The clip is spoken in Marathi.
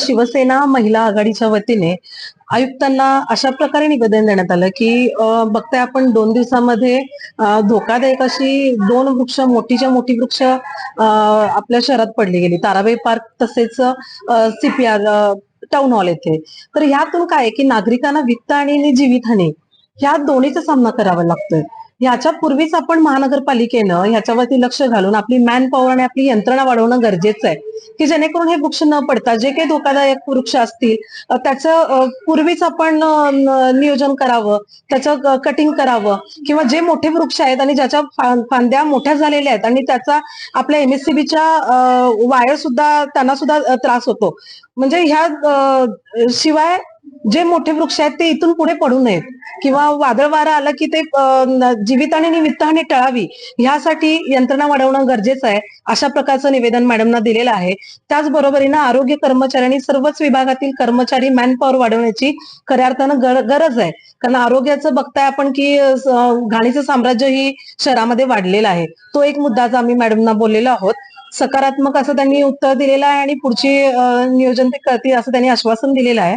शिवसेना महिला आघाडीच्या वतीने आयुक्तांना अशा प्रकारे निवेदन देण्यात आलं की बघताय आपण 2 दिवसामध्ये धोकादायक अशी 2 वृक्ष मोठीच्या मोठी वृक्ष आपल्या शहरात पडली गेली, ताराबाई पार्क तसेच सीपीआर टाउन हॉल येथे. तर ह्यातून काय आहे की नागरिकांना वित्त आणि जीवितहानी ह्या दोन्हीचा सामना करावा लागतोय. ह्याच्या पूर्वीच आपण महानगरपालिकेनं ह्याच्यावरती लक्ष घालून आपली मॅन पॉवर आणि आपली यंत्रणा वाढवणं गरजेचं आहे, की जेणेकरून हे वृक्ष न पडता जे काही धोकादायक वृक्ष असतील त्याचं पूर्वीच आपण नियोजन करावं, त्याचं कटिंग करावं, किंवा जे मोठे वृक्ष आहेत आणि ज्याच्या फांद्या मोठ्या झालेल्या आहेत आणि त्याचा आपल्या एमएससीबीच्या वायर सुद्धा त्यांना सुद्धा त्रास होतो. म्हणजे ह्या शिवाय जे मोठे वृक्ष आहेत ते इथून पुढे पडू नयेत, किंवा वादळ वारा आला की ते जीवितहानी आणि वित्तहानी टळावी ह्यासाठी यंत्रणा वाढवणं गरजेचं आहे, अशा प्रकारचं निवेदन मॅडमना दिलेलं आहे. त्याचबरोबरीनं आरोग्य कर्मचारी आणि सर्वच विभागातील कर्मचारी मॅन पॉवर वाढवण्याची खऱ्या अर्थानं गरज आहे. कारण आरोग्याचं बघताय आपण की घाणीचं साम्राज्य ही शहरामध्ये वाढलेलं आहे. तो एक मुद्दा आज आम्ही मॅडमना बोललेलो आहोत. सकारात्मक असं त्यांनी उत्तर दिलेलं आहे आणि पुढची नियोजन ते करतील असं त्यांनी आश्वासन दिलेलं आहे.